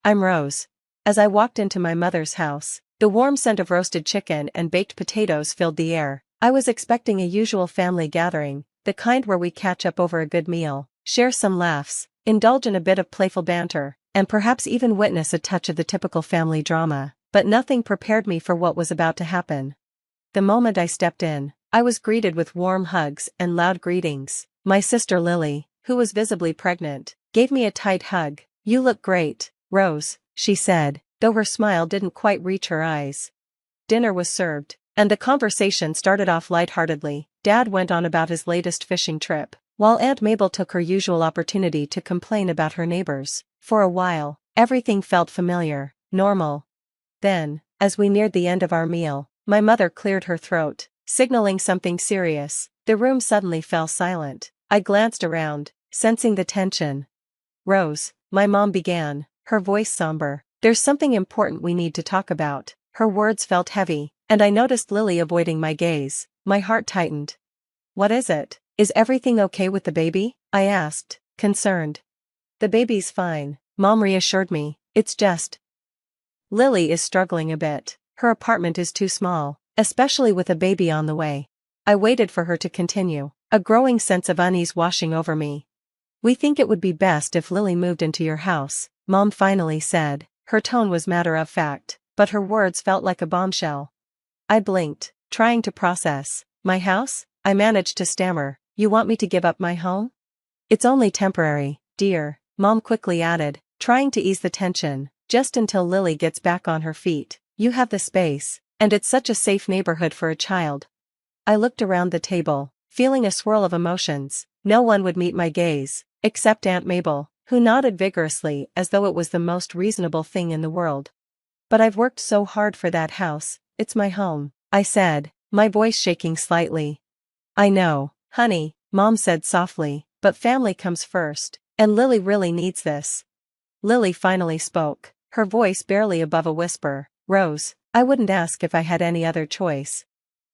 I'm Rose. As I walked into my mother's house, the warm scent of roasted chicken and baked potatoes filled the air. I was expecting a usual family gathering, the kind where we catch up over a good meal, share some laughs, indulge in a bit of playful banter, and perhaps even witness a touch of the typical family drama, but nothing prepared me for what was about to happen. The moment I stepped in, I was greeted with warm hugs and loud greetings. My sister Lily, who was visibly pregnant, gave me a tight hug. "You look great, Rose," she said, though her smile didn't quite reach her eyes. Dinner was served, and the conversation started off lightheartedly. Dad went on about his latest fishing trip, while Aunt Mabel took her usual opportunity to complain about her neighbors. For a while, everything felt familiar, normal. Then, as we neared the end of our meal, my mother cleared her throat, signaling something serious. The room suddenly fell silent. I glanced around, sensing the tension. "Rose," my mom began, her voice somber, "there's something important we need to talk about." Her words felt heavy, and I noticed Lily avoiding my gaze. My heart tightened. "What is it? Is everything okay with the baby?" I asked, concerned. "The baby's fine," Mom reassured me. "It's just Lily is struggling a bit. Her apartment is too small, especially with a baby on the way." I waited for her to continue, a growing sense of unease washing over me. "We think it would be best if Lily moved into your house," Mom finally said. Her tone was matter-of-fact, but her words felt like a bombshell. I blinked, trying to process. "My house?" I managed to stammer. "You want me to give up my home?" "It's only temporary, dear," Mom quickly added, trying to ease the tension. "Just until Lily gets back on her feet. You have the space, and it's such a safe neighborhood for a child." I looked around the table, feeling a swirl of emotions. No one would meet my gaze, except Aunt Mabel, who nodded vigorously as though it was the most reasonable thing in the world. "But I've worked so hard for that house, it's my home," I said, my voice shaking slightly. "I know, honey," Mom said softly, "but family comes first, and Lily really needs this." Lily finally spoke, her voice barely above a whisper. "Rose, I wouldn't ask if I had any other choice."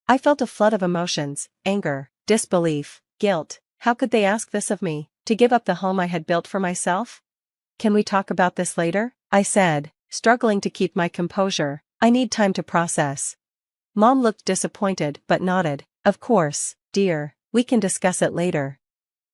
I felt a flood of emotions, anger, disbelief, guilt. How could they ask this of me, to give up the home I had built for myself? "Can we talk about this later?" I said, struggling to keep my composure. "I need time to process." Mom looked disappointed but nodded. "Of course, dear, we can discuss it later."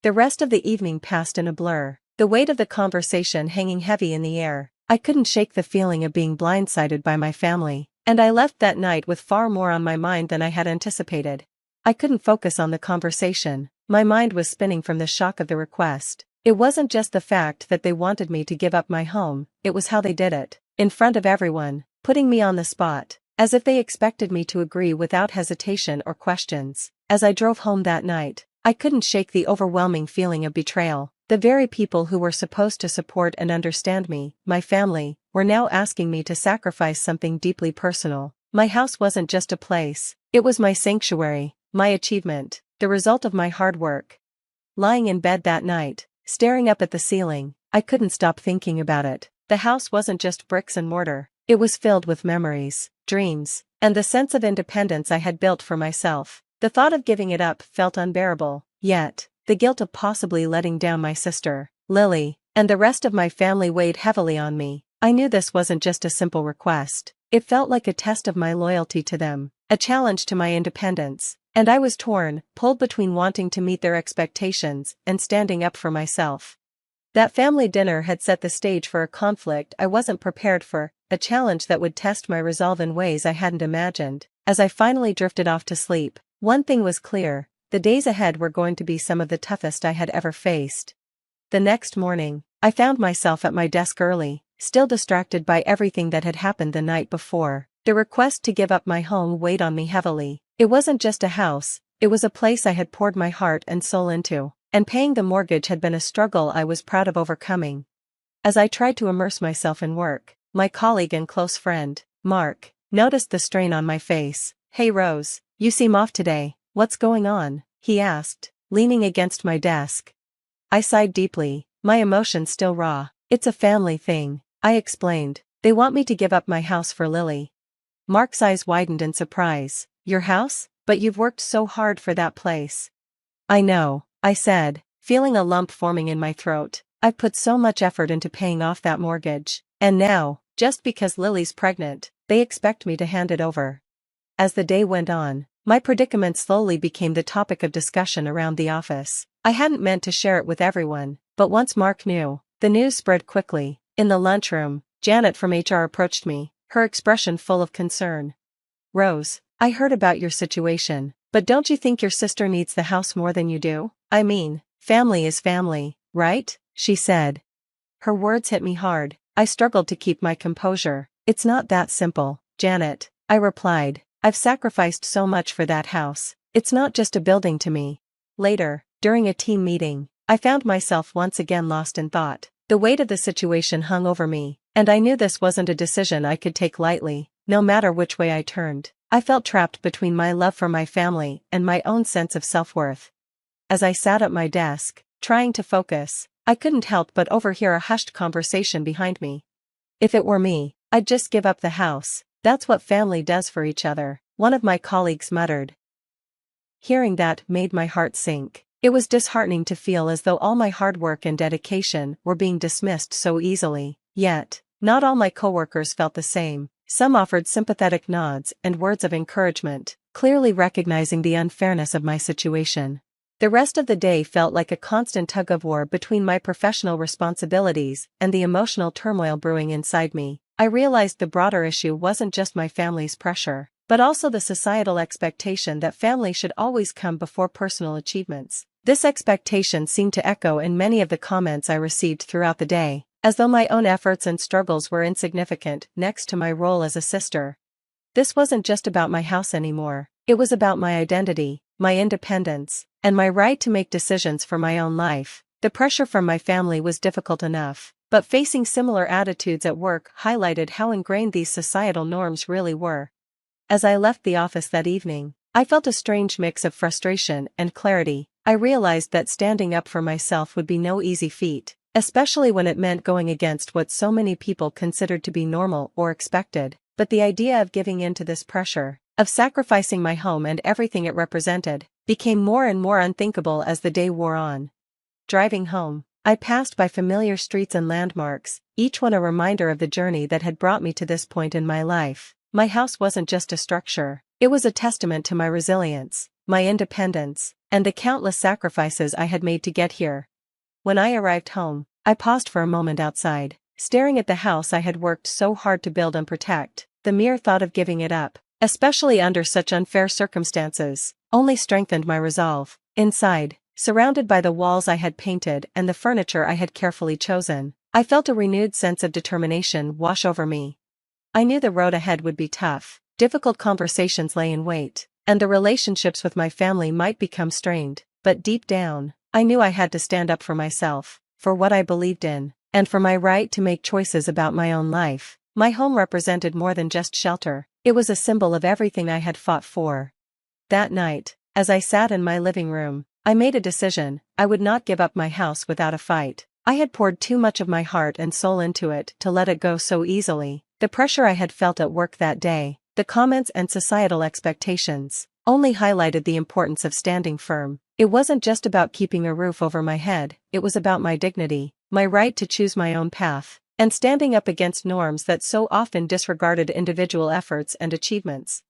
The rest of the evening passed in a blur, the weight of the conversation hanging heavy in the air. I couldn't shake the feeling of being blindsided by my family, and I left that night with far more on my mind than I had anticipated. I couldn't focus on the conversation. My mind was spinning from the shock of the request. It wasn't just the fact that they wanted me to give up my home, it was how they did it, in front of everyone, putting me on the spot, as if they expected me to agree without hesitation or questions. As I drove home that night, I couldn't shake the overwhelming feeling of betrayal. The very people who were supposed to support and understand me, my family, were now asking me to sacrifice something deeply personal. My house wasn't just a place, it was my sanctuary, my achievement, the result of my hard work. Lying in bed that night, staring up at the ceiling, I couldn't stop thinking about it. The house wasn't just bricks and mortar, it was filled with memories, dreams, and the sense of independence I had built for myself. The thought of giving it up felt unbearable, yet the guilt of possibly letting down my sister, Lily, and the rest of my family weighed heavily on me. I knew this wasn't just a simple request. It felt like a test of my loyalty to them, a challenge to my independence, and I was torn, pulled between wanting to meet their expectations and standing up for myself. That family dinner had set the stage for a conflict I wasn't prepared for, a challenge that would test my resolve in ways I hadn't imagined. As I finally drifted off to sleep, one thing was clear. The days ahead were going to be some of the toughest I had ever faced. The next morning, I found myself at my desk early, still distracted by everything that had happened the night before. The request to give up my home weighed on me heavily. It wasn't just a house, it was a place I had poured my heart and soul into, and paying the mortgage had been a struggle I was proud of overcoming. As I tried to immerse myself in work, my colleague and close friend, Mark, noticed the strain on my face. "Hey Rose, you seem off today. What's going on?" he asked, leaning against my desk. I sighed deeply, my emotions still raw. "It's a family thing," I explained. "They want me to give up my house for Lily." Mark's eyes widened in surprise. "Your house? But you've worked so hard for that place." "I know," I said, feeling a lump forming in my throat. I've put so much effort into paying off that mortgage, and now, just because Lily's pregnant, they expect me to hand it over. As the day went on, my predicament slowly became the topic of discussion around the office. I hadn't meant to share it with everyone, but once Mark knew, the news spread quickly. In the lunchroom, Janet from HR approached me, her expression full of concern. "Rose, I heard about your situation, but don't you think your sister needs the house more than you do? I mean, family is family, right?" she said. Her words hit me hard. I struggled to keep my composure. "It's not that simple, Janet," I replied. "I've sacrificed so much for that house. It's not just a building to me." Later, during a team meeting, I found myself once again lost in thought. The weight of the situation hung over me, and I knew this wasn't a decision I could take lightly, no matter which way I turned. I felt trapped between my love for my family and my own sense of self-worth. As I sat at my desk, trying to focus, I couldn't help but overhear a hushed conversation behind me. "If it were me, I'd just give up the house. That's what family does for each other," one of my colleagues muttered. Hearing that made my heart sink. It was disheartening to feel as though all my hard work and dedication were being dismissed so easily. Yet, not all my coworkers felt the same. Some offered sympathetic nods and words of encouragement, clearly recognizing the unfairness of my situation. The rest of the day felt like a constant tug-of-war between my professional responsibilities and the emotional turmoil brewing inside me. I realized the broader issue wasn't just my family's pressure, but also the societal expectation that family should always come before personal achievements. This expectation seemed to echo in many of the comments I received throughout the day, as though my own efforts and struggles were insignificant next to my role as a sister. This wasn't just about my house anymore. It was about my identity, my independence, and my right to make decisions for my own life. The pressure from my family was difficult enough, but facing similar attitudes at work highlighted how ingrained these societal norms really were. As I left the office that evening, I felt a strange mix of frustration and clarity. I realized that standing up for myself would be no easy feat, especially when it meant going against what so many people considered to be normal or expected. But the idea of giving in to this pressure, of sacrificing my home and everything it represented, became more and more unthinkable as the day wore on. Driving home, I passed by familiar streets and landmarks, each one a reminder of the journey that had brought me to this point in my life. My house wasn't just a structure, it was a testament to my resilience, my independence, and the countless sacrifices I had made to get here. When I arrived home, I paused for a moment outside, staring at the house I had worked so hard to build and protect. The mere thought of giving it up, especially under such unfair circumstances, only strengthened my resolve. Inside, surrounded by the walls I had painted and the furniture I had carefully chosen, I felt a renewed sense of determination wash over me. I knew the road ahead would be tough, difficult conversations lay in wait, and the relationships with my family might become strained, but deep down, I knew I had to stand up for myself, for what I believed in, and for my right to make choices about my own life. My home represented more than just shelter, it was a symbol of everything I had fought for. That night, as I sat in my living room, I made a decision. I would not give up my house without a fight. I had poured too much of my heart and soul into it to let it go so easily. The pressure I had felt at work that day, the comments and societal expectations, only highlighted the importance of standing firm. It wasn't just about keeping a roof over my head, it was about my dignity, my right to choose my own path, and standing up against norms that so often disregarded individual efforts and achievements.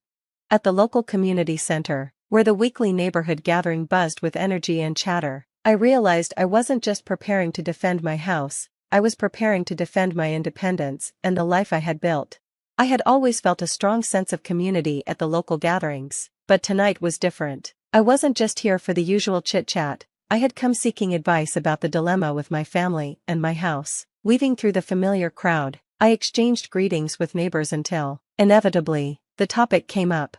At the local community center, where the weekly neighborhood gathering buzzed with energy and chatter, I realized I wasn't just preparing to defend my house, I was preparing to defend my independence and the life I had built. I had always felt a strong sense of community at the local gatherings, but tonight was different. I wasn't just here for the usual chit-chat, I had come seeking advice about the dilemma with my family and my house. Weaving through the familiar crowd, I exchanged greetings with neighbors until, inevitably, the topic came up.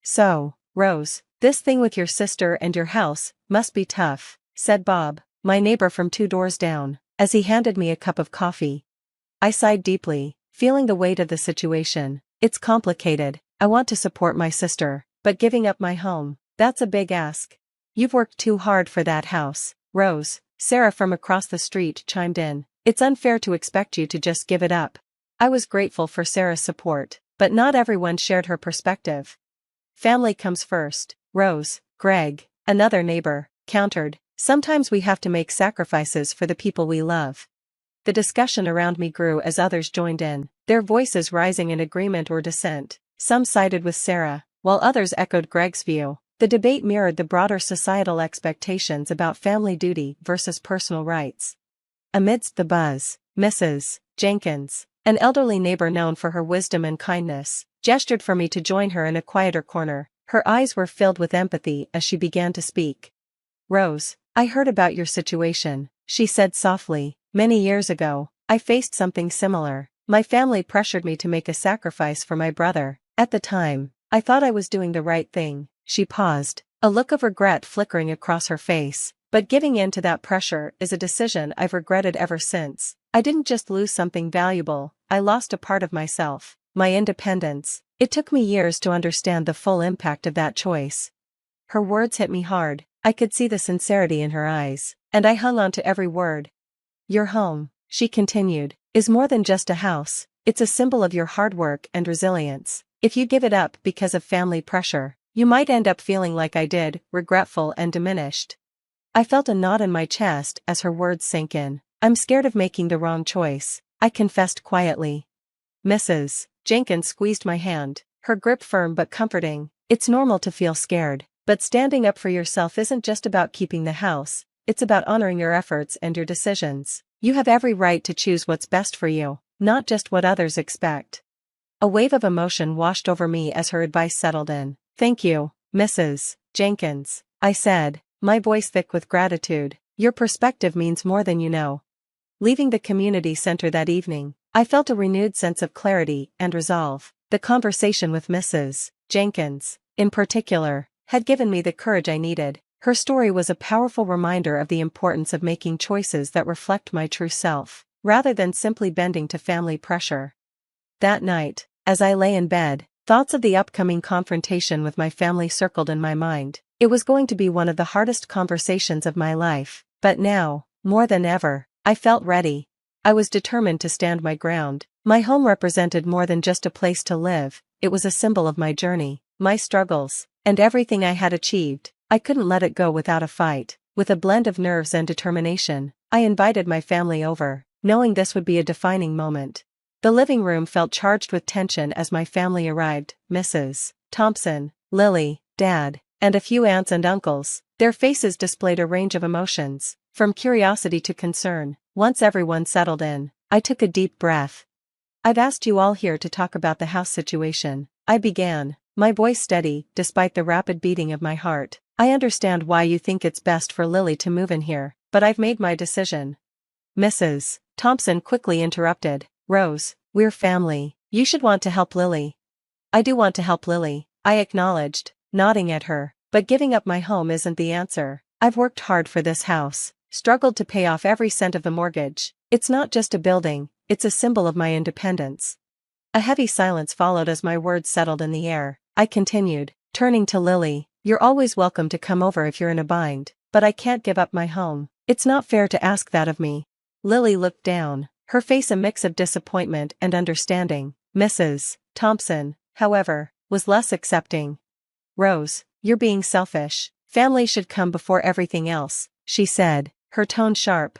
"So, Rose, this thing with your sister and your house must be tough," said Bob, my neighbor from 2 doors down, as he handed me a cup of coffee. I sighed deeply, feeling the weight of the situation. "It's complicated. I want to support my sister, but giving up my home, that's a big ask." "You've worked too hard for that house, Rose," Sarah from across the street chimed in. "It's unfair to expect you to just give it up." I was grateful for Sarah's support, but not everyone shared her perspective. "Family comes first, Rose," Greg, another neighbor, countered, Sometimes we have to make sacrifices for the people we love. The discussion around me grew as others joined in, their voices rising in agreement or dissent. Some sided with Sarah, while others echoed Greg's view. The debate mirrored the broader societal expectations about family duty versus personal rights. Amidst the buzz, Mrs. Jenkins, an elderly neighbor known for her wisdom and kindness, gestured for me to join her in a quieter corner. Her eyes were filled with empathy as she began to speak. "Rose, I heard about your situation," she said softly. "Many years ago, I faced something similar. My family pressured me to make a sacrifice for my brother. At the time, I thought I was doing the right thing." She paused, a look of regret flickering across her face. "But giving in to that pressure is a decision I've regretted ever since. I didn't just lose something valuable, I lost a part of myself, my independence. It took me years to understand the full impact of that choice." Her words hit me hard. I could see the sincerity in her eyes, and I hung on to every word. "Your home," she continued, "is more than just a house. It's a symbol of your hard work and resilience. If you give it up because of family pressure, you might end up feeling like I did, regretful and diminished." I felt a knot in my chest as her words sank in. "I'm scared of making the wrong choice," I confessed quietly. Mrs. Jenkins squeezed my hand, her grip firm but comforting. "It's normal to feel scared, but standing up for yourself isn't just about keeping the house, it's about honoring your efforts and your decisions. You have every right to choose what's best for you, not just what others expect." A wave of emotion washed over me as her advice settled in. "Thank you, Mrs. Jenkins," I said, my voice thick with gratitude. "Your perspective means more than you know." Leaving the community center that evening, I felt a renewed sense of clarity and resolve. The conversation with Mrs. Jenkins, in particular, had given me the courage I needed. Her story was a powerful reminder of the importance of making choices that reflect my true self, rather than simply bending to family pressure. That night, as I lay in bed, thoughts of the upcoming confrontation with my family circled in my mind. It was going to be one of the hardest conversations of my life, but now, more than ever, I felt ready. I was determined to stand my ground. My home represented more than just a place to live, it was a symbol of my journey, my struggles, and everything I had achieved. I couldn't let it go without a fight. With a blend of nerves and determination, I invited my family over, knowing this would be a defining moment. The living room felt charged with tension as my family arrived. Mrs. Thompson, Lily, Dad, and a few aunts and uncles. Their faces displayed a range of emotions, from curiosity to concern. Once everyone settled in, I took a deep breath. "I've asked you all here to talk about the house situation," I began, my voice steady despite the rapid beating of my heart. "I understand why you think it's best for Lily to move in here, but I've made my decision." Mrs. Thompson quickly interrupted. "Rose, we're family. You should want to help Lily." "I do want to help Lily," I acknowledged, nodding at her, "but giving up my home isn't the answer. I've worked hard for this house, struggled to pay off every cent of the mortgage. It's not just a building, it's a symbol of my independence." A heavy silence followed as my words settled in the air. I continued, turning to Lily. "You're always welcome to come over if you're in a bind, but I can't give up my home. It's not fair to ask that of me." Lily looked down, her face a mix of disappointment and understanding. Mrs. Thompson, however, was less accepting. "Rose, you're being selfish. Family should come before everything else," she said, her tone sharp.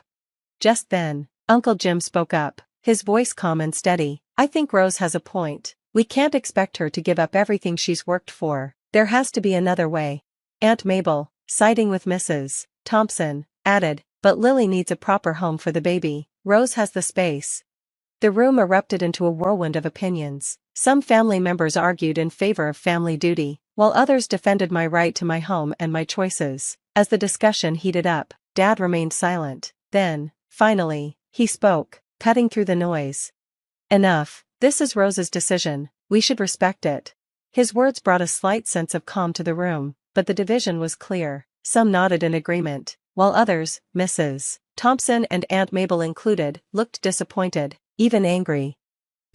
Just then, Uncle Jim spoke up, his voice calm and steady. "I think Rose has a point. We can't expect her to give up everything she's worked for. There has to be another way." Aunt Mabel, siding with Mrs. Thompson, added, "But Lily needs a proper home for the baby. Rose has the space." The room erupted into a whirlwind of opinions. Some family members argued in favor of family duty, while others defended my right to my home and my choices. As the discussion heated up, Dad remained silent. Then, finally, he spoke, cutting through the noise. "Enough, this is Rose's decision, we should respect it." His words brought a slight sense of calm to the room, but the division was clear. Some nodded in agreement, while others, Mrs. Thompson and Aunt Mabel included, looked disappointed, even angry.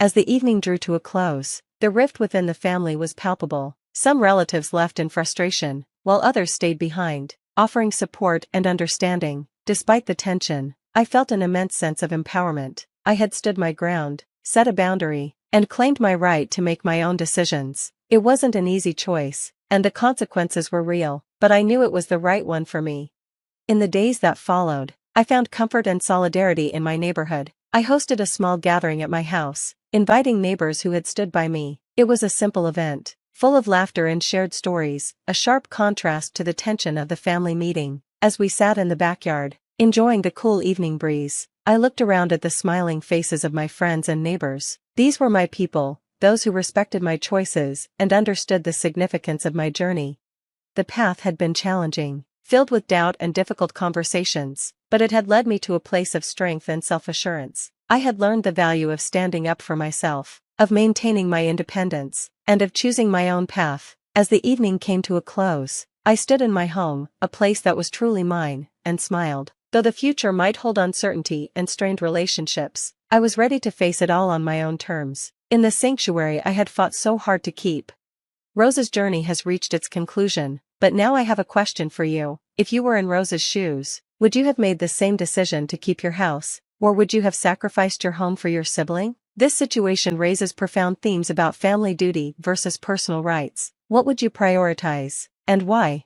As the evening drew to a close, the rift within the family was palpable. Some relatives left in frustration, while others stayed behind, offering support and understanding. Despite the tension, I felt an immense sense of empowerment. I had stood my ground, set a boundary, and claimed my right to make my own decisions. It wasn't an easy choice, and the consequences were real, but I knew it was the right one for me. In the days that followed, I found comfort and solidarity in my neighborhood. I hosted a small gathering at my house, inviting neighbors who had stood by me. It was a simple event, full of laughter and shared stories, a sharp contrast to the tension of the family meeting. As we sat in the backyard, enjoying the cool evening breeze, I looked around at the smiling faces of my friends and neighbors. These were my people, those who respected my choices and understood the significance of my journey. The path had been challenging, filled with doubt and difficult conversations, but it had led me to a place of strength and self-assurance. I had learned the value of standing up for myself, of maintaining my independence, and of choosing my own path. As the evening came to a close, I stood in my home, a place that was truly mine, and smiled. Though the future might hold uncertainty and strained relationships, I was ready to face it all on my own terms, in the sanctuary I had fought so hard to keep. Rose's journey has reached its conclusion, but now I have a question for you. If you were in Rose's shoes, would you have made the same decision to keep your house, or would you have sacrificed your home for your sibling? This situation raises profound themes about family duty versus personal rights. What would you prioritize, and why?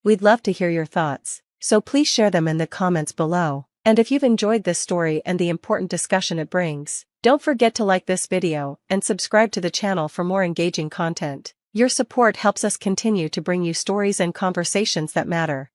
We'd love to hear your thoughts, so please share them in the comments below. And if you've enjoyed this story and the important discussion it brings, don't forget to like this video and subscribe to the channel for more engaging content. Your support helps us continue to bring you stories and conversations that matter.